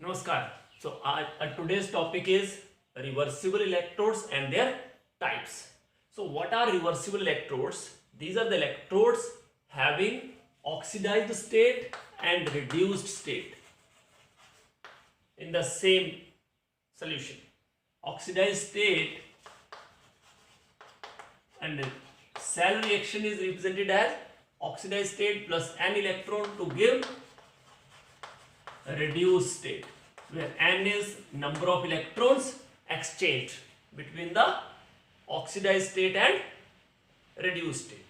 Namaskar. So today's topic is reversible electrodes and their types. So what are reversible electrodes? These are the electrodes having oxidized state and reduced state in the same solution. Oxidized state and cell reaction is represented as oxidized state plus an electron to give reduced state, where n is number of electrons exchanged between the oxidized state and reduced state.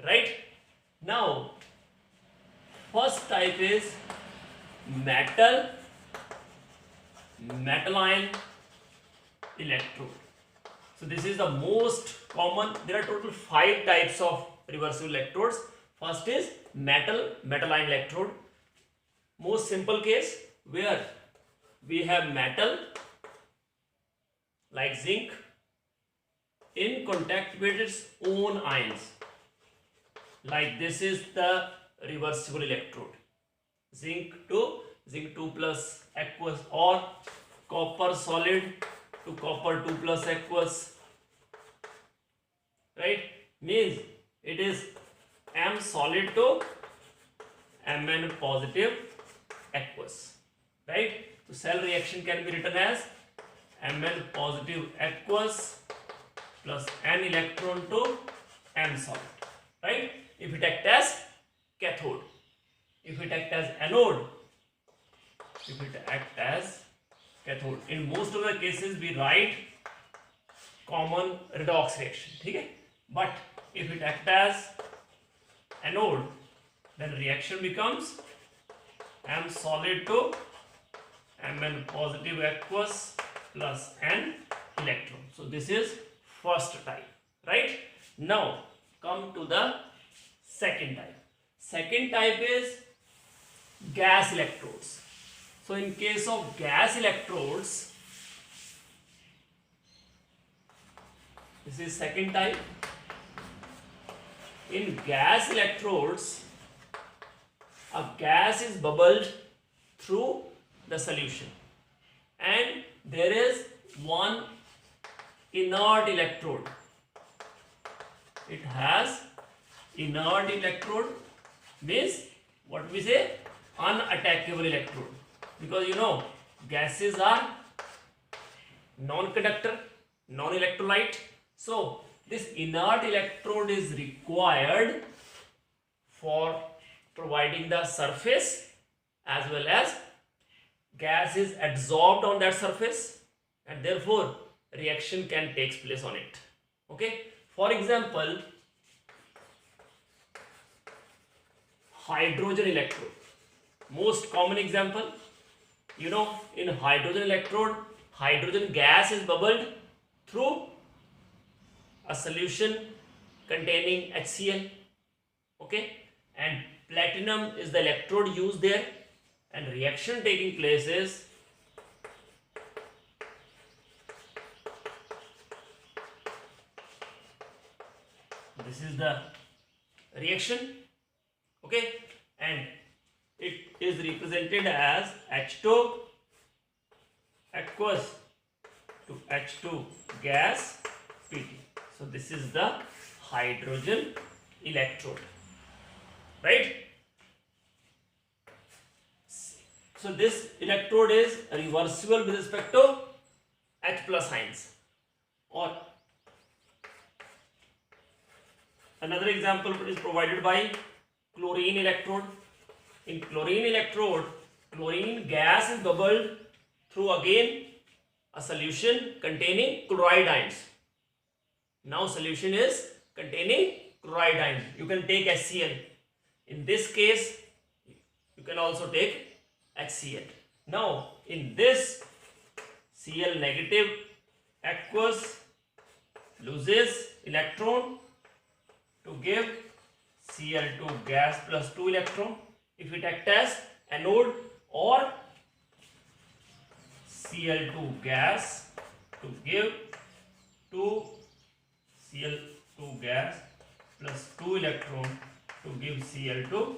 Right? Now, first type is metal ion electrode. So this is the most common. There are total 5 types of reversible electrodes. First is metal ion electrode. Most simple case where we have metal like zinc in contact with its own ions. Like this is the reversible electrode. Zinc 2 plus aqueous, or copper solid to copper 2 plus aqueous. Right? Means it is M solid to Mn positive aqueous. Right? So cell reaction can be written as Mn positive aqueous plus n electron to M solid. Right? If it act as cathode, if it act as anode, if it act as cathode, in most of the cases we write common redox reaction. Okay? But if it act as anode, then reaction becomes M solid to Mn positive aqueous plus n electron. So this is first type. Right? Now come to the second type. Second type is gas electrodes. So in case of gas electrodes, this is second type. In gas electrodes, a gas is bubbled through the solution and there is one inert electrode. It has inert electrode, means what we say, unattackable electrode, because you know gases are non-conductor, non-electrolyte. So this inert electrode is required for providing the surface, as well as gas is absorbed on that surface and therefore reaction can take place on it. Okay? For example, hydrogen electrode, most common example. You know, in hydrogen electrode, hydrogen gas is bubbled through a solution containing HCl. Okay? And platinum is the electrode used there, and reaction taking place is this is the reaction. Okay? And it is represented as H2 aqueous to H2 gas Pt. So this is the hydrogen electrode. Right? So this electrode is reversible with respect to H plus ions. Or another example is provided by chlorine electrode. In chlorine electrode, chlorine gas is bubbled through again a solution containing chloride ions. Now solution is containing chloride ions. You can take HCl. In this case, you can also take HCl. Now in this, Cl negative aqueous loses electron to give Cl2 gas plus 2 electron. If it acts as anode, or Cl2 gas to give 2 Cl2 gas plus 2 electron to give Cl2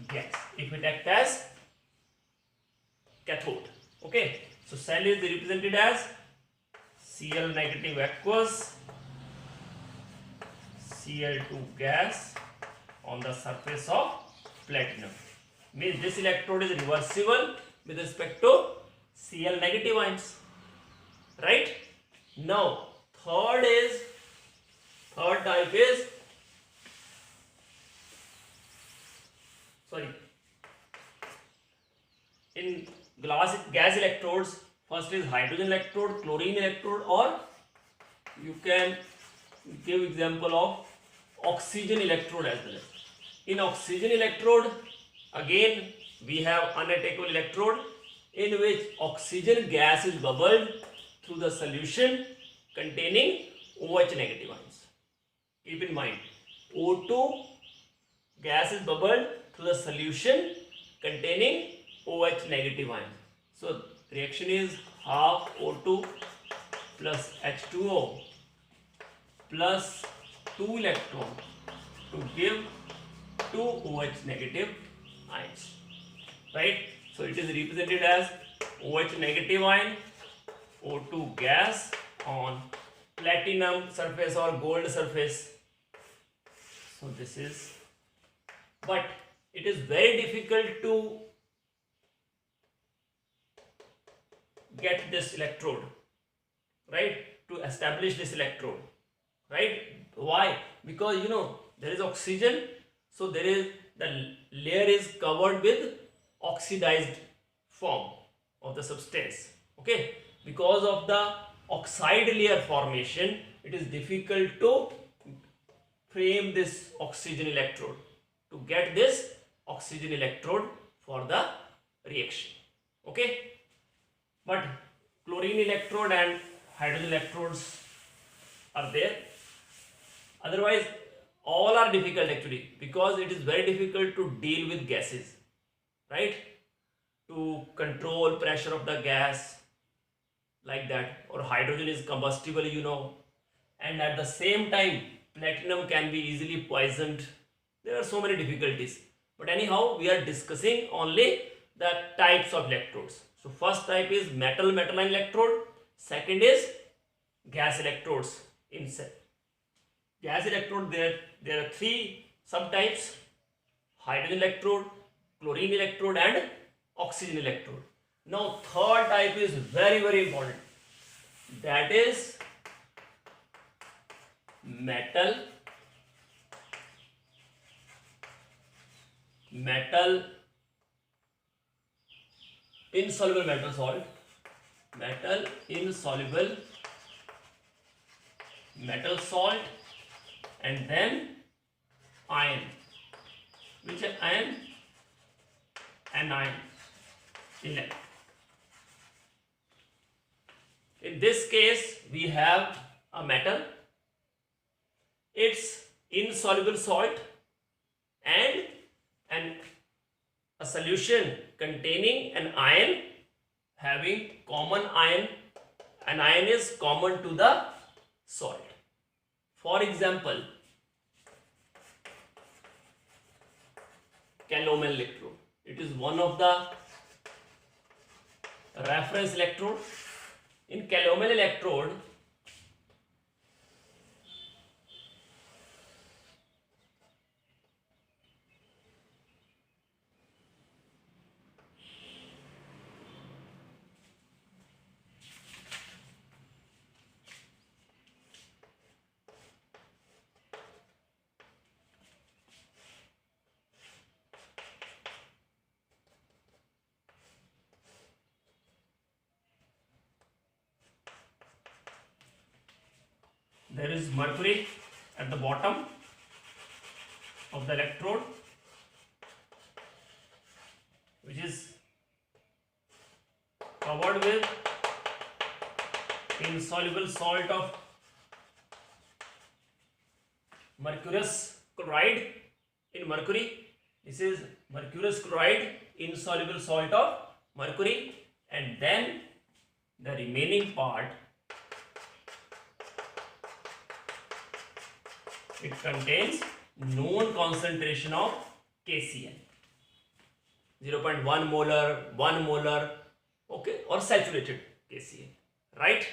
gas. If it acts as cathode. Okay, so cell is represented as Cl negative aqueous, Cl2 gas on the surface of platinum. Means this electrode is reversible with respect to Cl negative ions. Right? Now third type is in gas electrodes. First is hydrogen electrode, chlorine electrode, or you can give example of oxygen electrode as well. In oxygen electrode, again we have unattackable electrode in which oxygen gas is bubbled through the solution containing OH negative ions. Keep in mind, O2 gas is bubbled through the solution containing OH negative ions. So reaction is half O2 plus H2O plus 2 electron to give 2 OH negative ions. Right? So it is represented as OH negative ion, O2 gas on platinum surface or gold surface. So this is, but it is very difficult to get this electrode, right? To establish this electrode, right? Why? Because there is oxygen, so there is the layer is covered with oxidized form of the substance. Okay, because of the oxide layer formation, it is difficult to frame this oxygen electrode, to get this oxygen electrode for the reaction. Okay, but chlorine electrode and hydrogen electrodes are there. Otherwise all are difficult actually, because it is very difficult to deal with gases, right? To control pressure of the gas like that, or hydrogen is combustible, and at the same time platinum can be easily poisoned. There are so many difficulties, but anyhow we are discussing only the types of electrodes. So first type is metal ion electrode, second is gas electrodes. In gas electrode there are three subtypes: hydrogen electrode, chlorine electrode and oxygen electrode. Now third type is very important, that is metal insoluble metal salt, metal insoluble metal salt, and then iron. Which is iron? Anion electrode. In this case we have a metal, its insoluble salt and a solution containing an ion having common ion. An ion is common to the salt. For example, calomel electrode. It is one of the reference electrode. In calomel electrode, there is mercury at the bottom of the electrode, which is covered with insoluble salt of mercurous chloride. In mercury, this is mercurous chloride, insoluble salt of mercury, and then the remaining part, it contains known concentration of KCl, 0.1 molar, 1 molar, okay, or saturated KCl, right?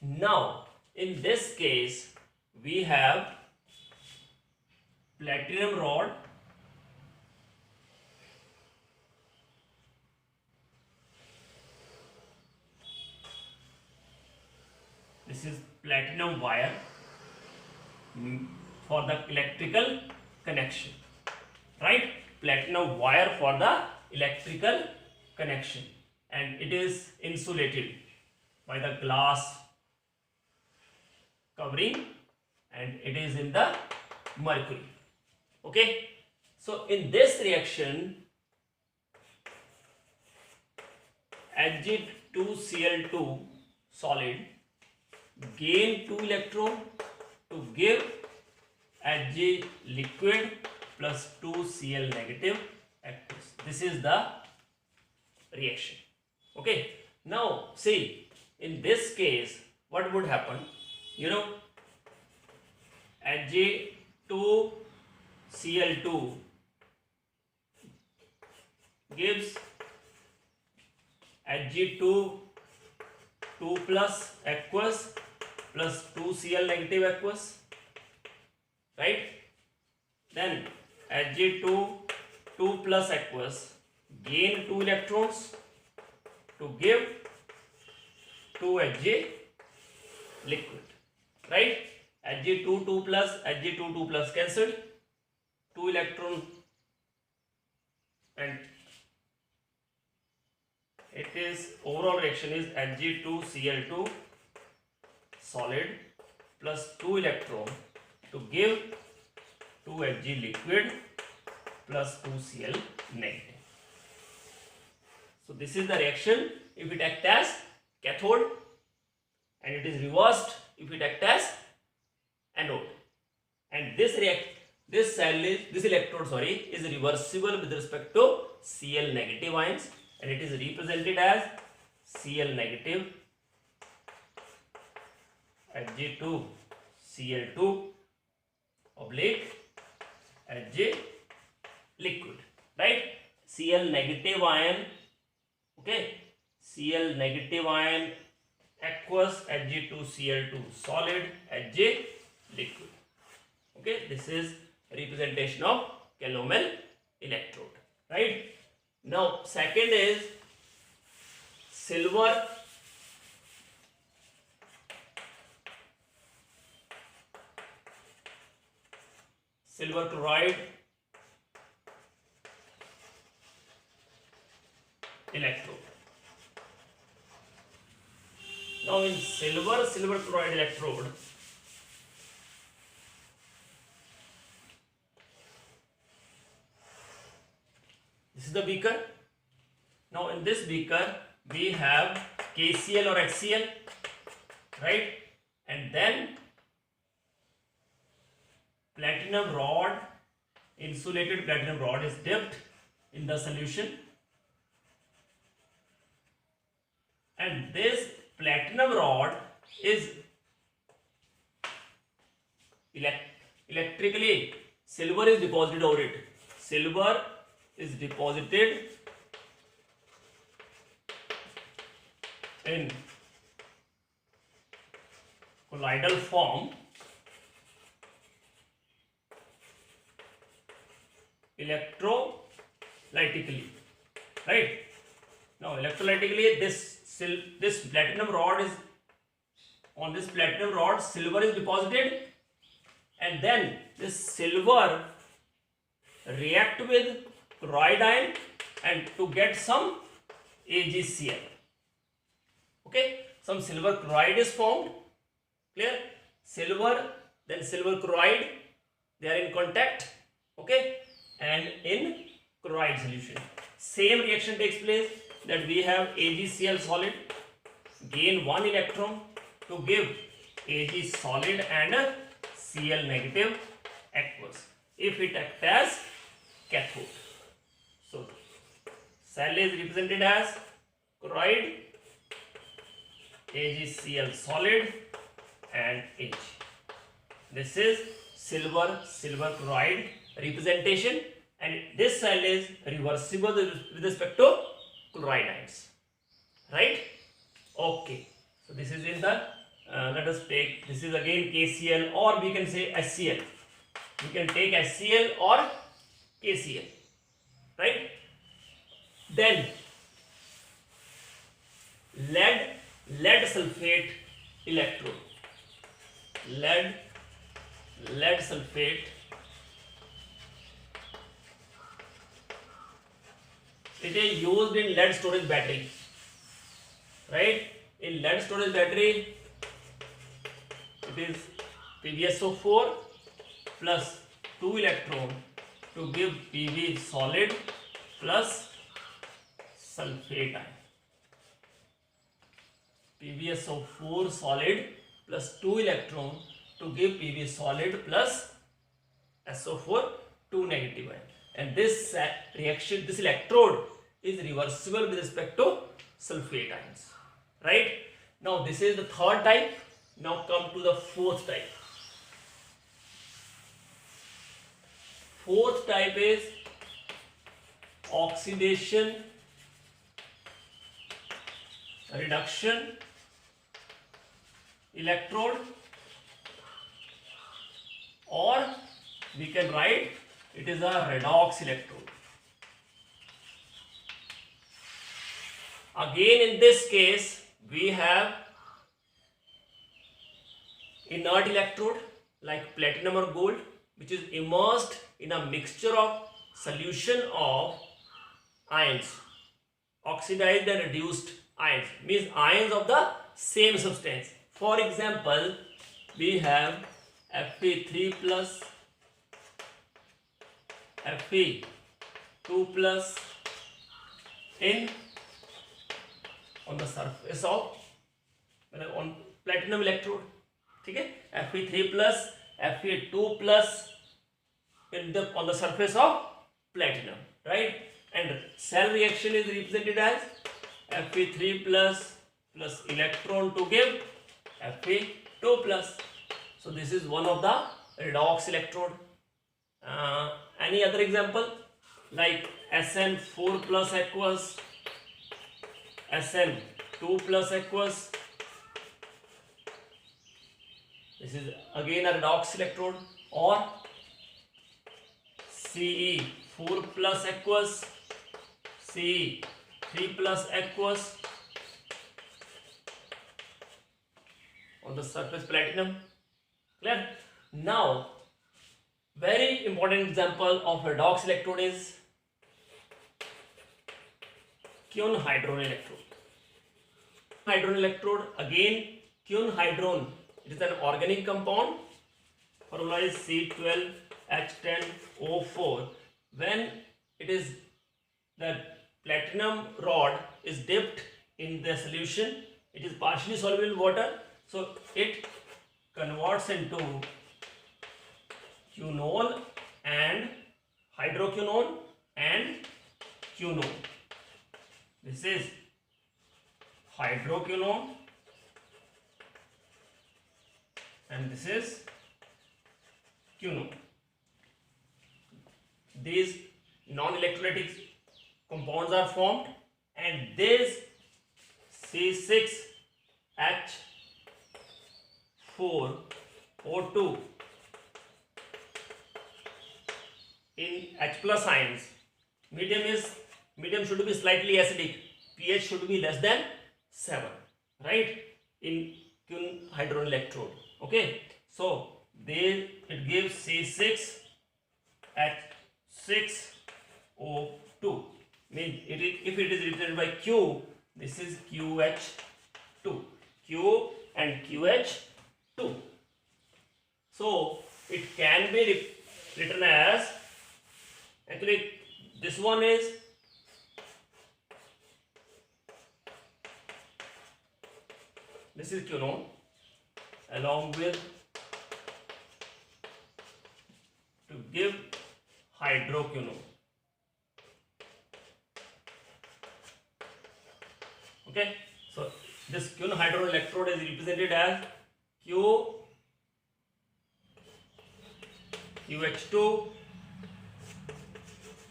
Now in this case we have platinum rod, this is platinum wire for the electrical connection, right? Platinum wire for the electrical connection, and it is insulated by the glass covering, and it is in the mercury, okay? So in this reaction Hg2Cl2 solid gain 2 electron to give Hg liquid plus 2 Cl negative aqueous. This is the reaction, okay? Now see, in this case what would happen, you know, Hg2Cl2 gives Hg2 2 plus aqueous plus 2 Cl negative aqueous, right? Then Hg2 2 plus aqueous gain 2 electrons to give 2 Hg liquid, right? Hg2 2 plus Hg2 2 plus cancelled, 2 electron, and it is overall reaction is Hg2Cl2 solid plus 2 electron to give 2 Hg liquid plus 2 Cl negative. So this is the reaction if it acts as cathode, and it is reversed if it acts as anode. And this electrode is reversible with respect to Cl negative ions, and it is represented as Cl negative Hg2Cl2 oblique Hg liquid, right? Cl negative ion, okay, Cl negative ion aqueous, Hg2Cl2 solid, Hg liquid, okay? This is representation of Calomel electrode, right? Now second is silver chloride electrode. Now in silver chloride electrode, this is the beaker. Now in this beaker we have KCl or HCl, right? And then platinum rod, insulated platinum rod is dipped in the solution, and this platinum rod is electrically, silver is deposited over it. Silver is deposited in colloidal form electrolytically, right? Now electrolytically this platinum rod is, on this platinum rod silver is deposited, and then this silver react with chloride ion and to get some AgCl, okay? Some silver chloride is formed, clear? Silver, then silver chloride, they are in contact, okay? And in chloride solution same reaction takes place, that we have AgCl solid gain 1 electron to give Ag solid and Cl negative aqueous if it acts as cathode. So cell is represented as chloride, AgCl solid and Ag. This is silver chloride representation, and this cell is reversible with respect to chloride ions. right? Okay, so this is in the let us take, this is again KCl, or we can say HCl. We can take HCl or KCl, right? Then lead sulfate electrode. Lead sulfate, it is used in lead storage battery, right? In lead storage battery, it is PbSO4 plus 2 electron to give Pb solid plus sulfate ion. PbSO4 solid plus 2 electron to give Pb solid plus SO4 2 negative ion. And this reaction, this electrode is reversible with respect to sulfate ions, right? Now this is the third type. Now come to the fourth type. Fourth type is oxidation reduction electrode, or we can write it is a redox electrode. Again, in this case, we have inert electrode like platinum or gold, which is immersed in a mixture of solution of ions, oxidized and reduced ions, means ions of the same substance. For example, we have Fe3 plus, Fe2 plus in on the surface of on platinum electrode. Okay, Fe3 plus, Fe2 plus in the on the surface of platinum, right? And cell reaction is represented as Fe3 plus electron to give Fe2 plus. So this is one of the redox electrode. Any other example like Sn4 plus aqueous, Sn2 plus aqueous. This is again a redox electrode, or Ce4 plus aqueous, Ce3 plus aqueous on the surface platinum. Clear? Now, very important example of redox electrode is quinhydron electrode. Hydron electrode, again quinhydron, it is an organic compound. Formula is C12H10O4. When it is the platinum rod is dipped in the solution, it is partially soluble in water, so it converts into quinol and hydroquinone and quinone. This is hydroquinone and this is quinone. These non-electrolytic compounds are formed, and this C6H4O2 in H plus ions. Medium should be slightly acidic. pH should be less than 7, right? In quinhydron electrode. Okay, so it gives C6H6O2. Means if it is represented by Q, this is QH2. Q and QH2. So it can be written as, actually this one is quinone along with to give hydroquinone. Okay, so this quinhydron electrode is represented as QH2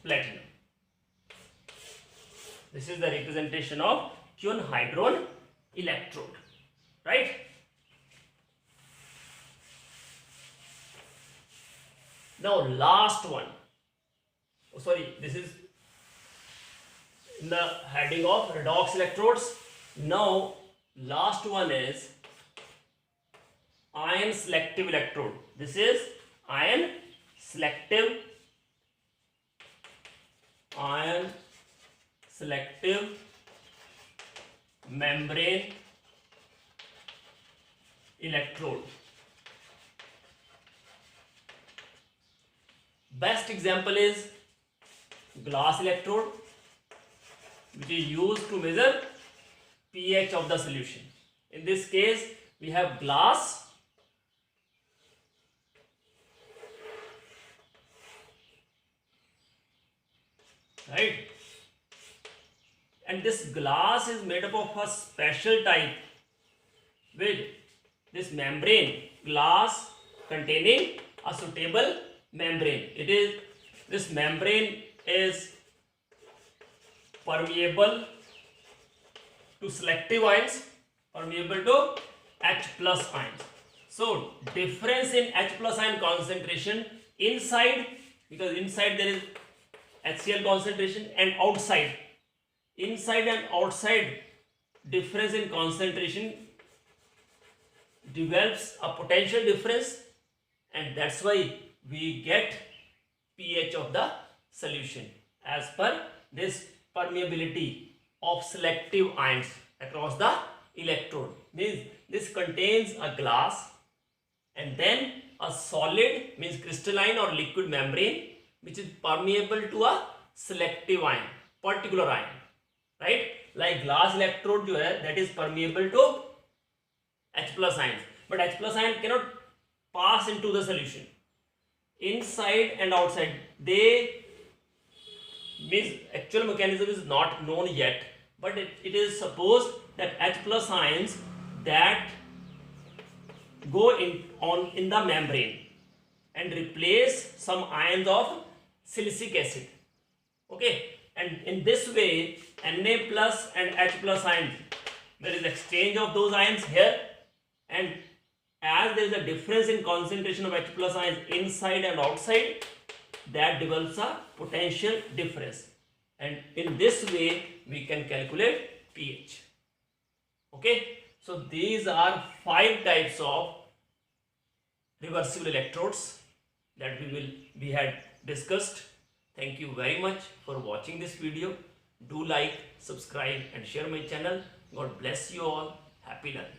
platinum. This is the representation of lithium hydrogen electrode, right? Now last one, oh, sorry, this is in the heading of redox electrodes. Now last one is ion selective electrode. This is ion selective membrane electrode. Best example is glass electrode, which is used to measure pH of the solution. In this case, we have glass, right? And this glass is made up of a special type with this membrane, glass containing a suitable membrane. This membrane is permeable to selective ions, permeable to H plus ions. So difference in H plus ion concentration inside, because inside there is HCl concentration, and outside, inside and outside, difference in concentration develops a potential difference, and that's why we get pH of the solution as per this permeability of selective ions across the electrode. Means this contains a glass and then a solid, means crystalline or liquid membrane, which is permeable to a selective ion, particular ion, right? Like glass electrode जो है, that is permeable to H plus ions, but H plus ion cannot pass into the solution. Inside and outside, they, means actual mechanism is not known yet, but it is supposed that H plus ions that go in the membrane and replace some ions of silicic acid, okay, and in this way Na plus and H plus ions, there is exchange of those ions here, and as there is a difference in concentration of H plus ions inside and outside, that develops a potential difference, and in this way we can calculate pH. Okay, so these are 5 types of reversible electrodes that we had discussed. Thank you very much for watching this video. Do like, subscribe and share my channel. God bless you all. Happy learning.